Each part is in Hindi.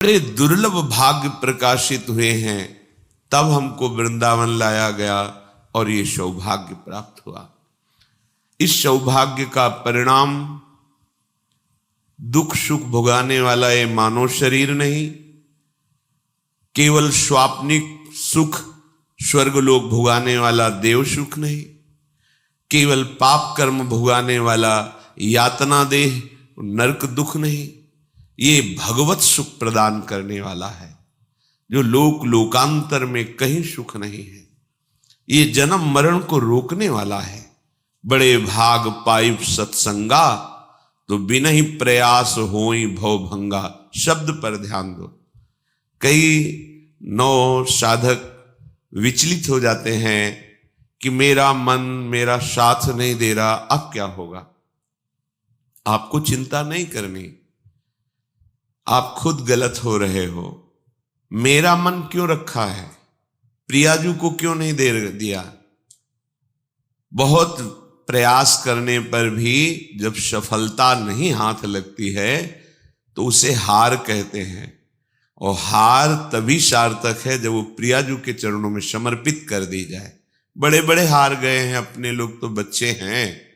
बड़े दुर्लभ भाग्य प्रकाशित हुए हैं, तब हमको वृंदावन लाया गया और ये सौभाग्य प्राप्त हुआ। इस सौभाग्य का परिणाम दुख सुख भोगाने वाला ये मानव शरीर नहीं, केवल स्वाप्निक सुख स्वर्गलोक भोगाने वाला देव सुख नहीं, केवल पाप कर्म भोगाने वाला यातना देह नरक दुख नहीं, ये भगवत सुख प्रदान करने वाला है जो लोक लोकांतर में कहीं सुख नहीं है। ये जन्म मरण को रोकने वाला है। बड़े भाग पाइप सत्संगा तो बिना ही प्रयास होई भव भंगा। शब्द पर ध्यान दो। कई नौ साधक विचलित हो जाते हैं कि मेरा मन मेरा साथ नहीं दे रहा, अब क्या होगा। आपको चिंता नहीं करनी, आप खुद गलत हो रहे हो। मेरा मन क्यों रखा है, प्रियाजू को क्यों नहीं दे दिया। बहुत प्रयास करने पर भी जब सफलता नहीं हाथ लगती है तो उसे हार कहते हैं, और हार तभी सार्थक है जब वो प्रियाजू के चरणों में समर्पित कर दी जाए। बड़े बड़े हार गए हैं अपने लोग तो बच्चे हैं।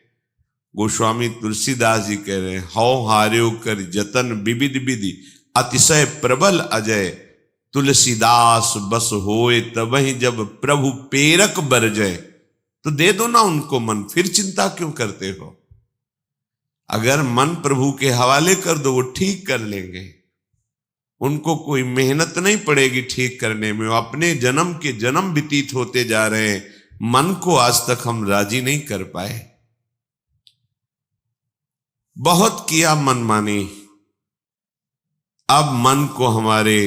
गोस्वामी तुलसीदास जी कह रहे हैं, हौ हार्यो कर जतन विविध विधि अतिशय प्रबल अजय। तुलसीदास बस होए तबहि जब प्रभु पेरक बरजय। तो दे दो ना उनको मन, फिर चिंता क्यों करते हो। अगर मन प्रभु के हवाले कर दो, वो ठीक कर लेंगे। उनको कोई मेहनत नहीं पड़ेगी ठीक करने में। वो अपने जन्म के जन्म व्यतीत होते जा रहे हैं, मन को आज तक हम राजी नहीं कर पाए। बहुत किया मनमानी, अब मन को हमारे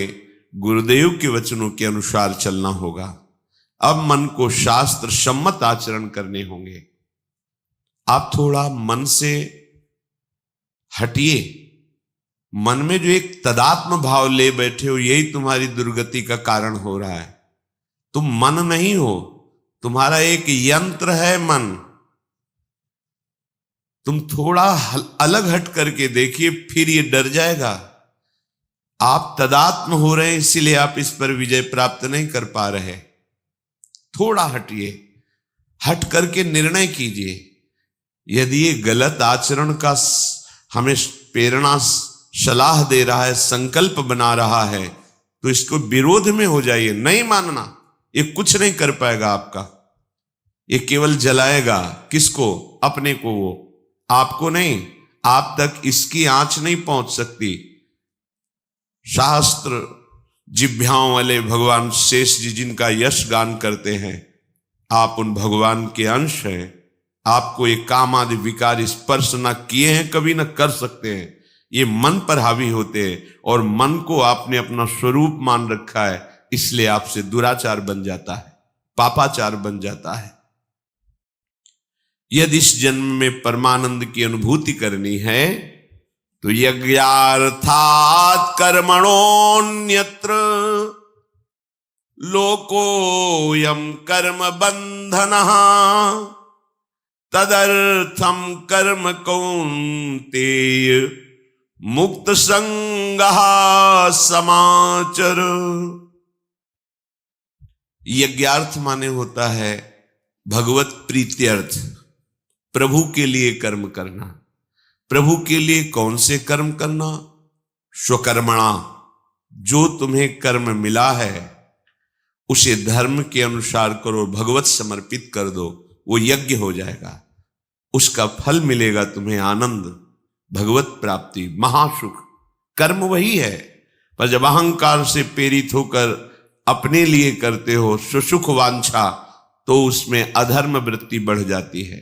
गुरुदेव के वचनों के अनुसार चलना होगा। अब मन को शास्त्र सम्मत आचरण करने होंगे। आप थोड़ा मन से हटिए। मन में जो एक तदात्म भाव ले बैठे हो, यही तुम्हारी दुर्गति का कारण हो रहा है। तुम मन नहीं हो, तुम्हारा एक यंत्र है मन। तुम थोड़ा अलग हट करके देखिए, फिर ये डर जाएगा। आप तदात्म हो रहे हैं, इसीलिए आप इस पर विजय प्राप्त नहीं कर पा रहे। थोड़ा हटिए, हट करके निर्णय कीजिए। यदि ये गलत आचरण का हमें प्रेरणा सलाह दे रहा है, संकल्प बना रहा है, तो इसको विरोध में हो जाइए। नहीं मानना, ये कुछ नहीं कर पाएगा आपका। ये केवल जलाएगा किसको, अपने को। वो आपको नहीं, आप तक इसकी आंच नहीं पहुंच सकती। शास्त्र जिभ्याओं वाले भगवान शेष जी जिनका यश गान करते हैं, आप उन भगवान के अंश हैं। आपको ये काम आदि विकार स्पर्श न किए हैं, कभी न कर सकते हैं। ये मन पर हावी होते हैं, और मन को आपने अपना स्वरूप मान रखा है, इसलिए आपसे दुराचार बन जाता है, पापाचार बन जाता है। यदि इस जन्म में परमानंद की अनुभूति करनी है तो यज्ञार्थात् कर्मणोऽन्यत्र लोकोऽयं कर्म बंधनः तदर्थं कर्म कौन्तेय मुक्त संगः समाचर। यज्ञार्थ माने होता है भगवत प्रीत्यर्थ, प्रभु के लिए कर्म करना। प्रभु के लिए कौन से कर्म करना? स्वकर्मणा, जो तुम्हें कर्म मिला है उसे धर्म के अनुसार करो, भगवत समर्पित कर दो, वो यज्ञ हो जाएगा। उसका फल मिलेगा तुम्हें आनंद, भगवत प्राप्ति, महासुख। कर्म वही है, पर जब अहंकार से प्रेरित होकर अपने लिए करते हो सुसुख वांछा, तो उसमें अधर्म वृत्ति बढ़ जाती है।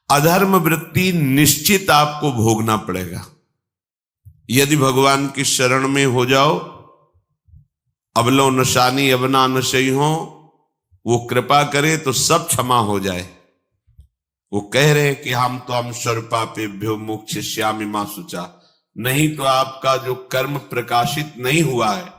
अधर्म वृत्ति निश्चित आपको भोगना पड़ेगा। यदि भगवान की शरण में हो जाओ, अबलो नशानी अबना नशई हो, वो कृपा करे तो सब क्षमा हो जाए। वो कह रहे हैं कि हम तो हम सर्वपापेभ्यो मोक्षयिष्यामि मा शुचा। नहीं तो आपका जो कर्म प्रकाशित नहीं हुआ है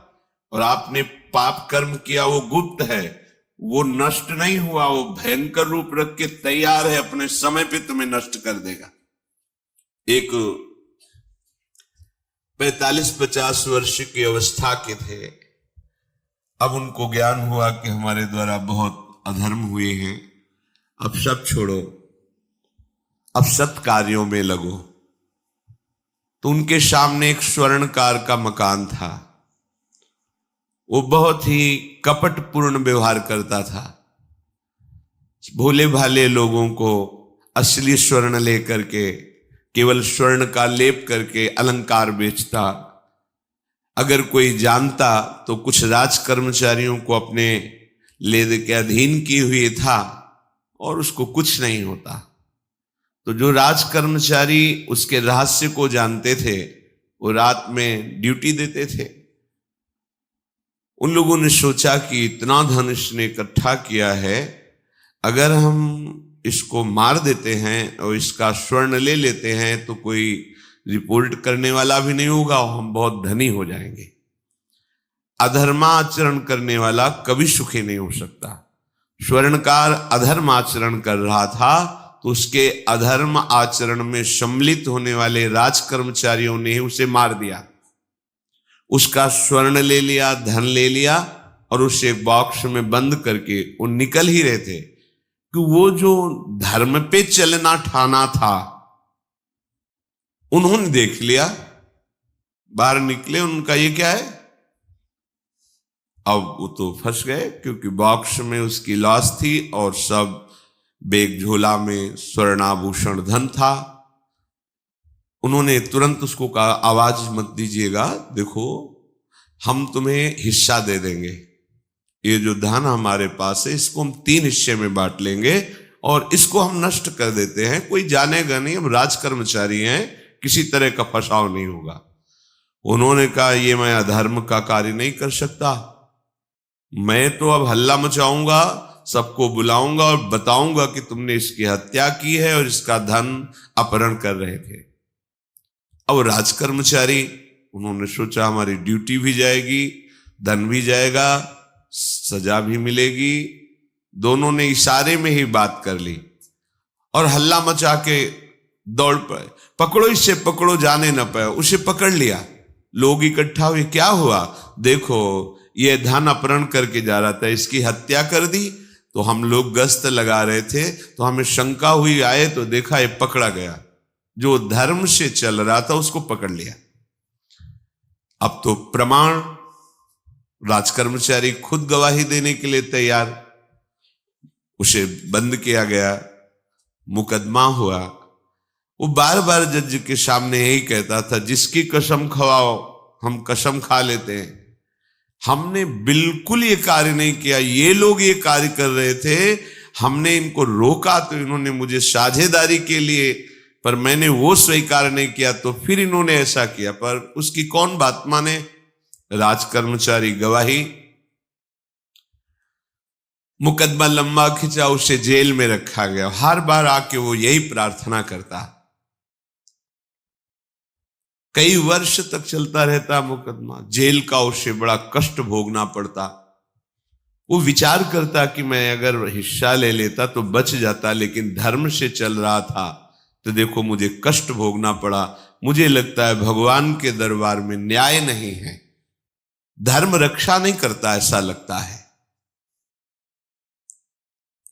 और आपने पाप कर्म किया, वो गुप्त है, वो नष्ट नहीं हुआ, वो भयंकर रूप रख के तैयार है, अपने समय पे तुम्हें नष्ट कर देगा। एक 45-50 वर्ष की अवस्था के थे। अब उनको ज्ञान हुआ कि हमारे द्वारा बहुत अधर्म हुए हैं, अब सब छोड़ो, अब सत् कार्यों में लगो। तो उनके सामने एक स्वर्णकार का मकान था। वो बहुत ही कपटपूर्ण व्यवहार करता था। भोले भाले लोगों को असली स्वर्ण लेकर के, केवल स्वर्ण का लेप करके अलंकार बेचता। अगर कोई जानता तो कुछ राज कर्मचारियों को अपने लेद के अधीन किए हुए था और उसको कुछ नहीं होता। तो जो राज कर्मचारी उसके रहस्य को जानते थे वो रात में ड्यूटी देते थे। उन लोगों ने सोचा कि इतना धन इसने इकट्ठा किया है, अगर हम इसको मार देते हैं और इसका स्वर्ण ले लेते हैं तो कोई रिपोर्ट करने वाला भी नहीं होगा और हम बहुत धनी हो जाएंगे। अधर्माचरण करने वाला कभी सुखी नहीं हो सकता। स्वर्णकार अधर्म आचरण कर रहा था तो उसके अधर्म आचरण में सम्मिलित होने वाले राज कर्मचारियों ने उसे मार दिया, उसका स्वर्ण ले लिया, धन ले लिया और उसे एक बॉक्स में बंद करके वो निकल ही रहे थे कि वो जो धर्म पे चलना ठाना था उन्होंने देख लिया। बाहर निकले, उनका ये क्या है? अब वो तो फंस गए क्योंकि बॉक्स में उसकी लाश थी और सब बैग झोला में स्वर्णाभूषण धन था। उन्होंने तुरंत उसको कहा, आवाज मत दीजिएगा, देखो हम तुम्हें हिस्सा दे देंगे, ये जो धन हमारे पास है इसको हम 3 हिस्से में बांट लेंगे और इसको हम नष्ट कर देते हैं, कोई जानेगा नहीं, हम राज कर्मचारी हैं, किसी तरह का फसाव नहीं होगा। उन्होंने कहा, ये मैं अधर्म का कार्य नहीं कर सकता, मैं तो अब हल्ला मचाऊंगा, सबको बुलाऊंगा और बताऊंगा कि तुमने इसकी हत्या की है और इसका धन अपहरण कर रहे थे। अब राज कर्मचारी, उन्होंने सोचा हमारी ड्यूटी भी जाएगी, धन भी जाएगा, सजा भी मिलेगी। दोनों ने इशारे में ही बात कर ली और हल्ला मचा के दौड़ पड़े, पकड़ो इसे, पकड़ो, जाने न पाए। उसे पकड़ लिया, लोग इकट्ठा हुए, क्या हुआ? देखो ये धन अपहरण करके जा रहा था, इसकी हत्या कर दी। तो हम लोग गश्त लगा रहे थे तो हमें शंका हुई, आए तो देखा ये पकड़ा गया, जो धर्म से चल रहा था उसको पकड़ लिया। अब तो प्रमाण, राजकर्मचारी खुद गवाही देने के लिए तैयार, उसे बंद किया गया, मुकदमा हुआ। वो बार बार जज के सामने यही कहता था, जिसकी कसम खवाओ हम कसम खा लेते हैं, हमने बिल्कुल ये कार्य नहीं किया, ये लोग ये कार्य कर रहे थे, हमने इनको रोका तो इन्होंने मुझे साझेदारी के लिए, पर मैंने वो स्वीकार नहीं किया तो फिर इन्होंने ऐसा किया। पर उसकी कौन बात माने? राज कर्मचारी गवाही। मुकदमा लंबा खिंचा, उसे जेल में रखा गया। हर बार आके वो यही प्रार्थना करता, कई वर्ष तक चलता रहता मुकदमा, जेल का उसे बड़ा कष्ट भोगना पड़ता। वो विचार करता कि मैं अगर हिस्सा ले लेता तो बच जाता, लेकिन धर्म से चल रहा था तो देखो मुझे कष्ट भोगना पड़ा। मुझे लगता है भगवान के दरबार में न्याय नहीं है, धर्म रक्षा नहीं करता, ऐसा लगता है।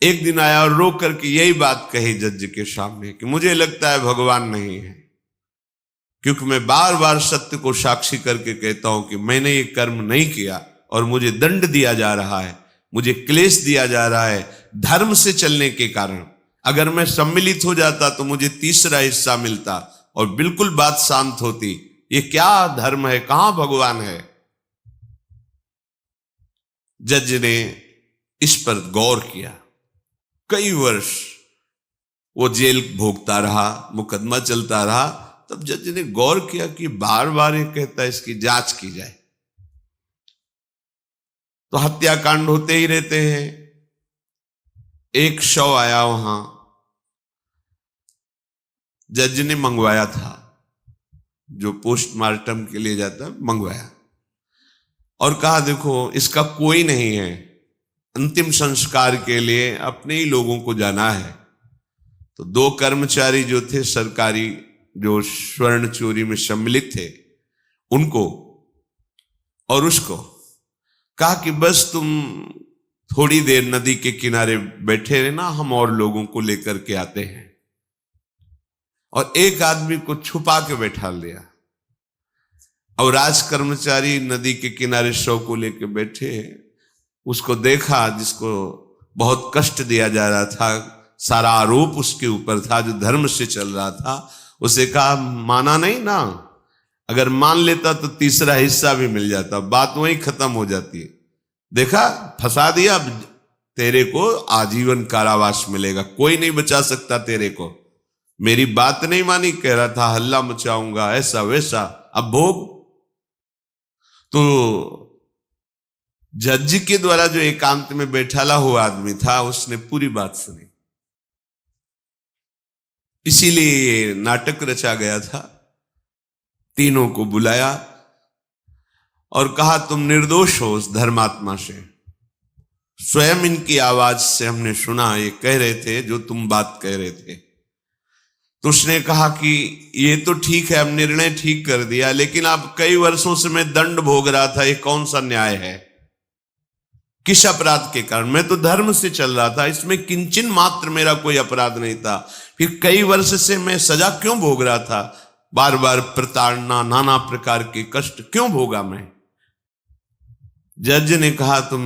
एक दिन आया और रो करके यही बात कही जज के सामने कि मुझे लगता है भगवान नहीं है, क्योंकि मैं बार बार सत्य को साक्षी करके कहता हूं कि मैंने ये कर्म नहीं किया और मुझे दंड दिया जा रहा है, मुझे क्लेश दिया जा रहा है धर्म से चलने के कारण। अगर मैं सम्मिलित हो जाता तो मुझे तीसरा हिस्सा मिलता और बिल्कुल बात शांत होती। ये क्या धर्म है, कहां भगवान है? जज ने इस पर गौर किया। कई वर्ष वो जेल भोगता रहा, मुकदमा चलता रहा। तब जज ने गौर किया कि बार बार ये कहता है इसकी जांच की जाए, तो हत्याकांड होते ही रहते हैं। एक शव आया वहां, जज ने मंगवाया था, जो पोस्टमार्टम के लिए जाता है, मंगवाया और कहा देखो इसका कोई नहीं है, अंतिम संस्कार के लिए अपने ही लोगों को जाना है। तो 2 कर्मचारी जो थे सरकारी, जो स्वर्ण चोरी में सम्मिलित थे, उनको और उसको, कहा कि बस तुम थोड़ी देर नदी के किनारे बैठे रहना, हम और लोगों को लेकर के आते हैं। और एक आदमी को छुपा के बैठा लिया और राज कर्मचारी नदी के किनारे शव को लेकर बैठे। उसको देखा, जिसको बहुत कष्ट दिया जा रहा था, सारा आरोप उसके ऊपर था, जो धर्म से चल रहा था। उसे कहा माना नहीं ना, अगर मान लेता तो तीसरा हिस्सा भी मिल जाता, बात वहीं खत्म हो जाती है। देखा, फंसा दिया, अब तेरे को आजीवन कारावास मिलेगा, कोई नहीं बचा सकता तेरे को। मेरी बात नहीं मानी, कह रहा था हल्ला मचाऊंगा, ऐसा वैसा, अब भोग। तो जज के द्वारा जो एकांत में बैठाला हुआ आदमी था, उसने पूरी बात सुनी। इसीलिए नाटक रचा गया था। तीनों को बुलाया और कहा तुम निर्दोष हो उस धर्मात्मा से। स्वयं इनकी आवाज से हमने सुना, ये कह रहे थे जो तुम बात कह रहे थे। तो उसने कहा कि ये तो ठीक है, अब निर्णय ठीक कर दिया, लेकिन अब कई वर्षों से मैं दंड भोग रहा था, ये कौन सा न्याय है? किस अपराध के कारण? मैं तो धर्म से चल रहा था, इसमें किंचन मात्र मेरा कोई अपराध नहीं था, फिर कई वर्ष से मैं सजा क्यों भोग रहा था? बार बार प्रताड़ना, नाना प्रकार के कष्ट क्यों भोगा मैं? जज ने कहा तुम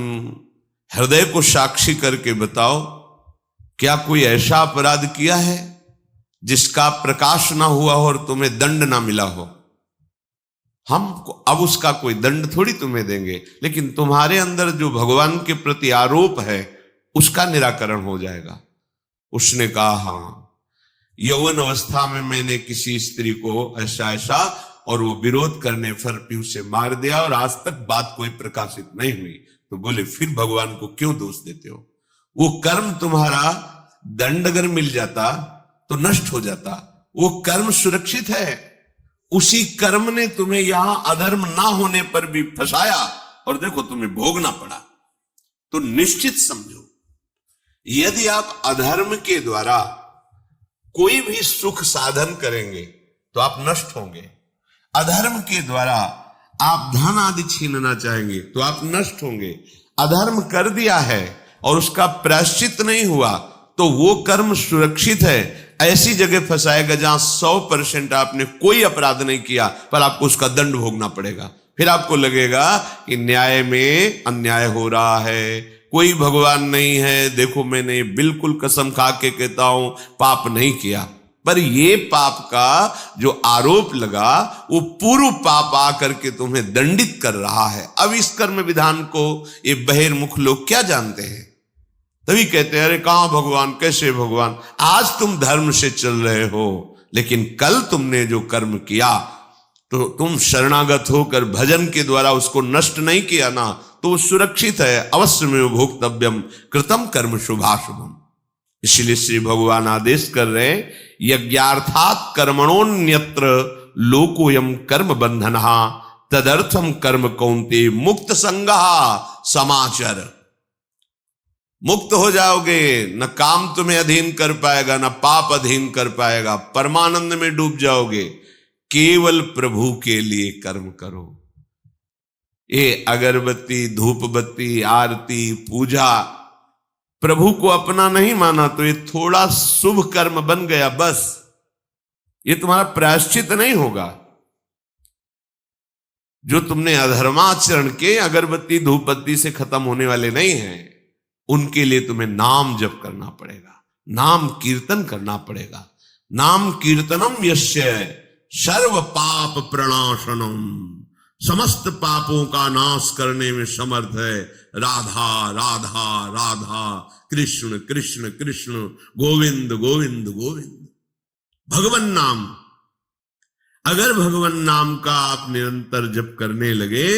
हृदय को साक्षी करके बताओ, क्या कोई ऐसा अपराध किया है जिसका प्रकाश ना हुआ हो और तुम्हें दंड ना मिला हो? हम अब उसका कोई दंड थोड़ी तुम्हें देंगे, लेकिन तुम्हारे अंदर जो भगवान के प्रति आरोप है उसका निराकरण हो जाएगा। उसने कहा हाँ, यौवन अवस्था में मैंने किसी स्त्री को ऐसा ऐसा, और वो विरोध करने पर भी उसे मार दिया और आज तक बात कोई प्रकाशित नहीं हुई। तो बोले फिर भगवान को क्यों दोष देते हो? वो कर्म तुम्हारा दंड अगर मिल जाता तो नष्ट हो जाता, वो कर्म सुरक्षित है। उसी कर्म ने तुम्हें यहां अधर्म ना होने पर भी फंसाया और देखो तुम्हें भोगना पड़ा। तो निश्चित समझो, यदि आप अधर्म के द्वारा कोई भी सुख साधन करेंगे तो आप नष्ट होंगे। अधर्म के द्वारा आप धन आदि छीनना चाहेंगे तो आप नष्ट होंगे। अधर्म कर दिया है और उसका प्रायश्चित नहीं हुआ तो वो कर्म सुरक्षित है। ऐसी जगह फंसाएगा जहां 100% आपने कोई अपराध नहीं किया पर आपको उसका दंड भोगना पड़ेगा। फिर आपको लगेगा कि न्याय में अन्याय हो रहा है, कोई भगवान नहीं है। देखो मैंने बिल्कुल कसम खा के कहता हूं पाप नहीं किया, पर ये पाप का जो आरोप लगा वो पूर्व पाप आकर के तुम्हें दंडित कर रहा है। अब इस कर्म विधान को ये बहिर्मुख लोग क्या जानते हैं? तभी कहते हैं अरे कहां भगवान, कैसे भगवान? आज तुम धर्म से चल रहे हो, लेकिन कल तुमने जो कर्म किया तो तुम शरणागत होकर भजन के द्वारा उसको नष्ट नहीं किया ना, तो वो सुरक्षित है। अवश्य में भोक्तव्यम कृतम कर्म शुभाशुभम। इसलिए श्री भगवान आदेश कर रहे हैं यज्ञार्थात कर्मणोन्यत्र लोकोयम कर्म बंधनहा तदर्थम कर्म कौन्ते मुक्त संगहा समाचर। मुक्त हो जाओगे, न काम तुम्हें अधीन कर पाएगा, न पाप अधीन कर पाएगा, परमानंद में डूब जाओगे। केवल प्रभु के लिए कर्म करो। ये अगरबत्ती, धूप बत्ती, आरती, पूजा प्रभु को अपना नहीं माना तो ये थोड़ा शुभ कर्म बन गया, बस ये तुम्हारा प्रायश्चित नहीं होगा। जो तुमने अधर्माचरण के अगरबत्ती धूप बत्ती से खत्म होने वाले नहीं हैं, उनके लिए तुम्हें नाम जप करना पड़ेगा, नाम कीर्तन करना पड़ेगा। नाम कीर्तनम यस्य सर्व पाप प्रणाशनम, समस्त पापों का नाश करने में समर्थ है। राधा राधा राधा, कृष्ण कृष्ण कृष्ण, गोविंद गोविंद गोविंद। भगवन नाम, अगर भगवन नाम का आप निरंतर जप करने लगे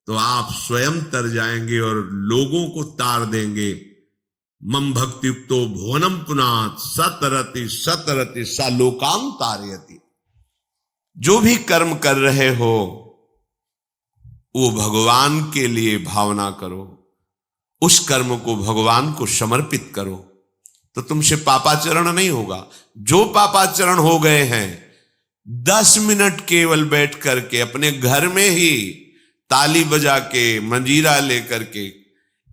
तो आप स्वयं तर जाएंगे और लोगों को तार देंगे। मम भक्तियुक्तो भुवनम पुनात् सतरति सतरति सा लोकाम तारयति। जो भी कर्म कर रहे हो वो भगवान के लिए भावना करो, उस कर्म को भगवान को समर्पित करो, तो तुमसे पापाचरण नहीं होगा। जो पापाचरण हो गए हैं, 10 मिनट केवल बैठ करके अपने घर में ही ताली बजा के मंजीरा लेकर के,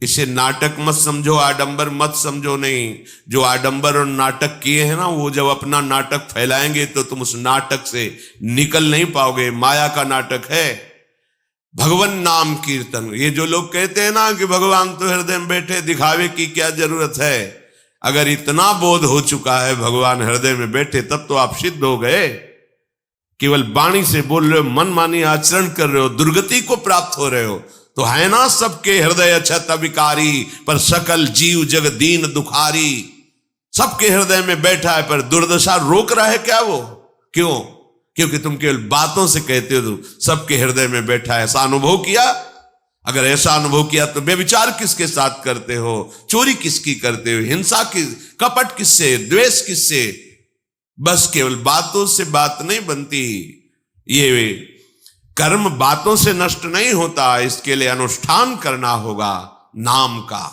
इसे नाटक मत समझो, आडंबर मत समझो। नहीं, जो आडंबर और नाटक किए हैं ना, वो जब अपना नाटक फैलाएंगे तो तुम उस नाटक से निकल नहीं पाओगे। माया का नाटक है। भगवान नाम कीर्तन, ये जो लोग कहते हैं ना कि भगवान तो हृदय में बैठे, दिखावे की क्या जरूरत है। अगर इतना बोध हो चुका है भगवान हृदय में बैठे, तब तो आप सिद्ध हो गए। केवल वाणी से बोल रहे हो, मन मानी आचरण कर रहे हो, दुर्गति को प्राप्त हो रहे हो, तो है ना सबके हृदय अछत विकारी, पर सकल जीव जग दीन दुखारी। सबके हृदय में बैठा है, पर दुर्दशा रोक रहा है क्या वो? क्यों? क्योंकि तुम केवल बातों से कहते हो सबके हृदय में बैठा है। ऐसा अनुभव किया? अगर ऐसा अनुभव किया तो व्यभिचार किसके साथ करते हो, चोरी किसकी करते हो, हिंसा की, कपट किससे, द्वेष किससे? बस केवल बातों से बात नहीं बनती। ये कर्म बातों से नष्ट नहीं होता, इसके लिए अनुष्ठान करना होगा नाम का।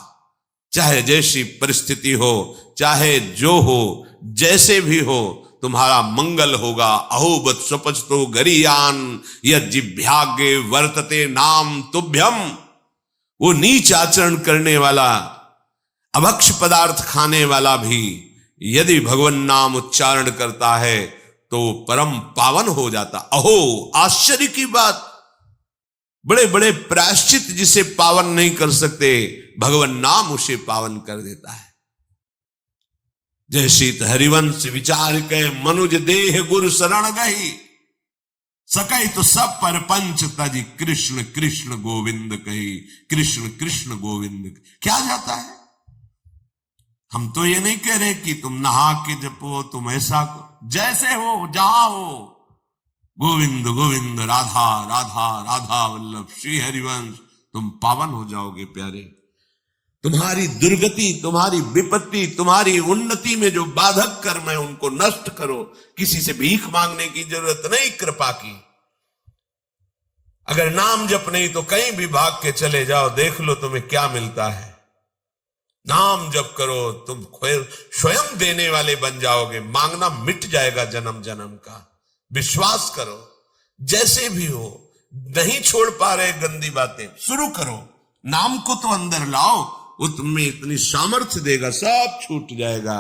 चाहे जैसी परिस्थिति हो, चाहे जो हो, जैसे भी हो, तुम्हारा मंगल होगा। अहोबत स्वपचतो गरियान यज्जिभ्यागे वर्तते नाम तुभ्यम। वो नीच आचरण करने वाला, अभक्ष पदार्थ खाने वाला भी यदि भगवान नाम उच्चारण करता है तो परम पावन हो जाता। अहो, आश्चर्य की बात, बड़े बड़े प्रायश्चित जिसे पावन नहीं कर सकते, भगवान नाम उसे पावन कर देता है। जैसी हरिवंश विचार के मनुज देह गुरु शरण गई, सकई तो सब पर पंच तजी कृष्ण कृष्ण गोविंद कही। कृष्ण कृष्ण गोविंद क्या जाता है? हम तो ये नहीं कह रहे कि तुम नहा के जपो, तुम ऐसा जैसे हो, जहां हो, गोविंद गोविंद, राधा राधा राधा वल्लभ श्री हरिवंश, तुम पावन हो जाओगे प्यारे। तुम्हारी दुर्गति, तुम्हारी विपत्ति, तुम्हारी उन्नति में जो बाधक कर्म है उनको नष्ट करो। किसी से भीख मांगने की जरूरत नहीं, कृपा की। अगर नाम जप नहीं तो कहीं भी भाग के चले जाओ, देख लो तुम्हें क्या मिलता है। नाम जप करो, तुम स्वयं देने वाले बन जाओगे। मांगना मिट जाएगा जन्म जन्म का। विश्वास करो, जैसे भी हो। नहीं छोड़ पा रहे गंदी बातें, शुरू करो। नाम को तो अंदर लाओ, वो तुम्हें इतनी सामर्थ्य देगा, सब छूट जाएगा,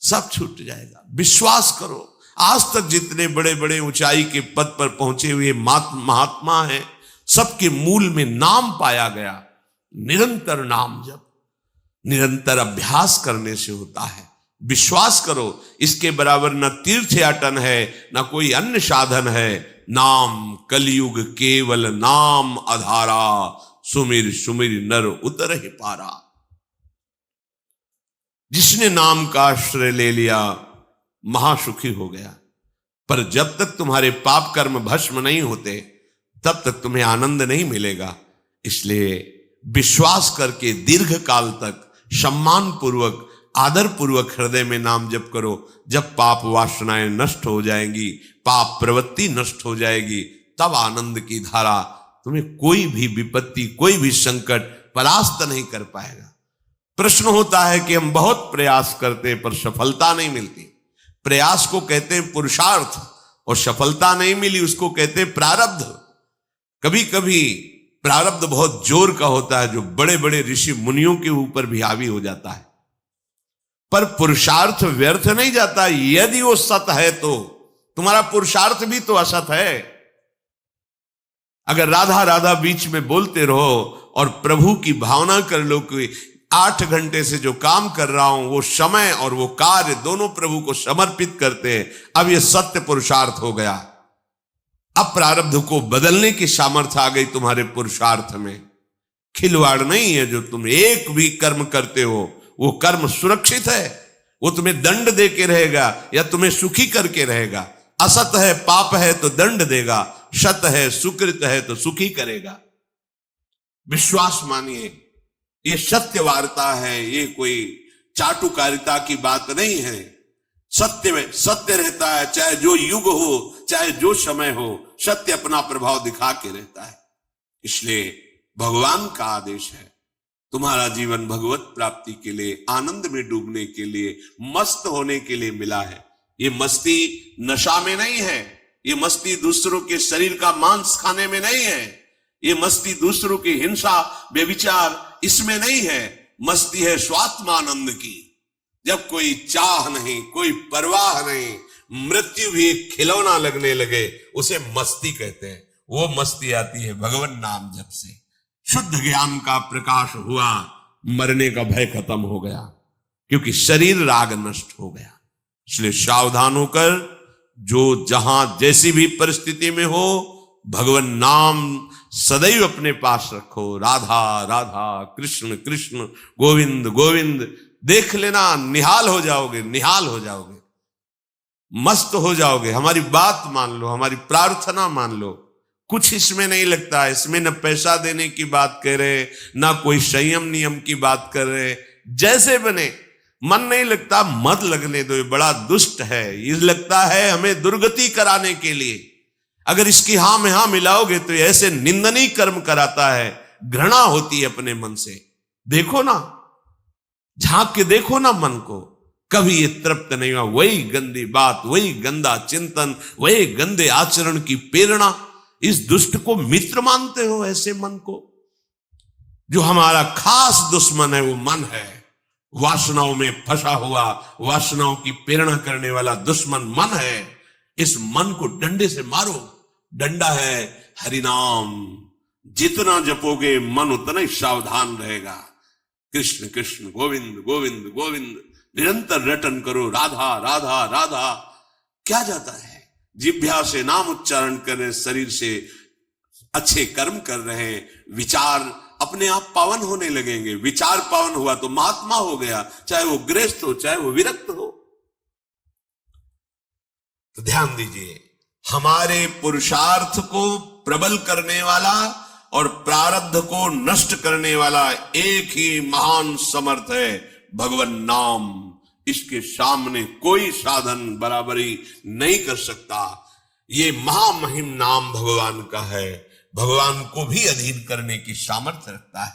सब छूट जाएगा। विश्वास करो। आज तक जितने बड़े बड़े ऊंचाई के पद पर पहुंचे हुए महात्मा हैं, सबके मूल में नाम पाया गया। निरंतर नाम जप, निरंतर अभ्यास करने से होता है। विश्वास करो, इसके बराबर न तीर्थ याटन है, न कोई अन्य साधन है। नाम कलयुग केवल नाम आधारा, सुमिर सुमिर नर उतर ही पारा। जिसने नाम का आश्रय ले लिया महासुखी हो गया। पर जब तक तुम्हारे पाप कर्म भस्म नहीं होते, तब तक तुम्हें आनंद नहीं मिलेगा। इसलिए विश्वास करके दीर्घ काल तक सम्मान पूर्वक, आदर पूर्वक हृदय में नाम जप करो। जब पाप वासनाएं नष्ट हो जाएंगी, पाप प्रवृत्ति नष्ट हो जाएगी, तब आनंद की धारा, तुम्हें कोई भी विपत्ति, कोई भी संकट परास्त नहीं कर पाएगा। प्रश्न होता है कि हम बहुत प्रयास करते पर सफलता नहीं मिलती। प्रयास को कहते हैं पुरुषार्थ, और सफलता नहीं मिली उसको कहते हैं प्रारब्ध। कभी कभी प्रारब्ध बहुत जोर का होता है, जो बड़े बड़े ऋषि मुनियों के ऊपर भी हावी हो जाता है। पर पुरुषार्थ व्यर्थ नहीं जाता। यदि वो सत है तो तुम्हारा पुरुषार्थ भी तो असत है। अगर राधा राधा बीच में बोलते रहो और प्रभु की भावना कर लो कि 8 घंटे से जो काम कर रहा हूं वो समय और वो कार्य दोनों प्रभु को समर्पित करते हैं, अब ये सत्य पुरुषार्थ हो गया। अब प्रारब्ध को बदलने की सामर्थ्य आ गई तुम्हारे पुरुषार्थ में। खिलवाड़ नहीं है। जो तुम एक भी कर्म करते हो वो कर्म सुरक्षित है, वो तुम्हें दंड दे के रहेगा या तुम्हें सुखी करके रहेगा। असत है, पाप है तो दंड देगा, सत है, सुकृत है तो सुखी करेगा। विश्वास मानिए, ये सत्य वार्ता है, ये कोई चाटुकारिता की बात नहीं है। सत्य में सत्य रहता है, चाहे जो युग हो, चाहे जो समय हो, सत्य अपना प्रभाव दिखा के रहता है। इसलिए भगवान का आदेश है, तुम्हारा जीवन भगवत प्राप्ति के लिए, आनंद में डूबने के लिए, मस्त होने के लिए मिला है। ये मस्ती नशा में नहीं है, ये मस्ती दूसरों के शरीर का मांस खाने में नहीं है, ये मस्ती दूसरों की हिंसा व्यभिचार इसमें नहीं है। मस्ती है स्वात्मानंद की। जब कोई चाह नहीं, कोई परवाह नहीं, मृत्यु भी एक खिलौना लगने लगे, उसे मस्ती कहते हैं। वो मस्ती आती है भगवान नाम जप से। शुद्ध ज्ञान का प्रकाश हुआ, मरने का भय खत्म हो गया, क्योंकि शरीर राग नष्ट हो गया। इसलिए सावधान होकर जो जहां जैसी भी परिस्थिति में हो, भगवान नाम सदैव अपने पास रखो। राधा राधा, कृष्ण कृष्ण, गोविंद गोविंद। देख लेना, निहाल हो जाओगे, निहाल हो जाओगे, मस्त हो जाओगे। हमारी बात मान लो, हमारी प्रार्थना मान लो। कुछ इसमें नहीं लगता, इसमें न पैसा देने की बात कर रहे, ना कोई संयम नियम की बात कर रहे। जैसे बने, मन नहीं लगता, मत लगने दो, ये बड़ा दुष्ट है। ये लगता है हमें दुर्गति कराने के लिए। अगर इसकी हां में हां मिलाओगे तो ऐसे निंदनीय कर्म कराता है, घृणा होती है अपने मन से। देखो ना, झांक के देखो ना मन को, कभी ये तृप्त नहीं हुआ। वही गंदी बात, वही गंदा चिंतन, वही गंदे आचरण की प्रेरणा। इस दुष्ट को मित्र मानते हो, ऐसे मन को? जो हमारा खास दुश्मन है वो मन है। वासनाओं में फंसा हुआ, वासनाओं की प्रेरणा करने वाला दुश्मन मन है। इस मन को डंडे से मारो। डंडा है हरिनाम। जितना जपोगे मन उतना ही सावधान रहेगा। कृष्ण कृष्ण, गोविंद गोविंद गोविंद, निरंतर रटन करो। राधा राधा राधा। क्या जाता है? जिह्वा से नाम उच्चारण कर रहे, शरीर से अच्छे कर्म कर रहे हैं, विचार अपने आप पावन होने लगेंगे। विचार पावन हुआ तो महात्मा हो गया, चाहे वो गृहस्थ हो, चाहे वो विरक्त हो। तो ध्यान दीजिए, हमारे पुरुषार्थ को प्रबल करने वाला और प्रारब्ध को नष्ट करने वाला एक ही महान समर्थ है, भगवान नाम। इसके सामने कोई साधन बराबरी नहीं कर सकता। ये महामहिम नाम भगवान का है, भगवान को भी अधीन करने की सामर्थ्य रखता है।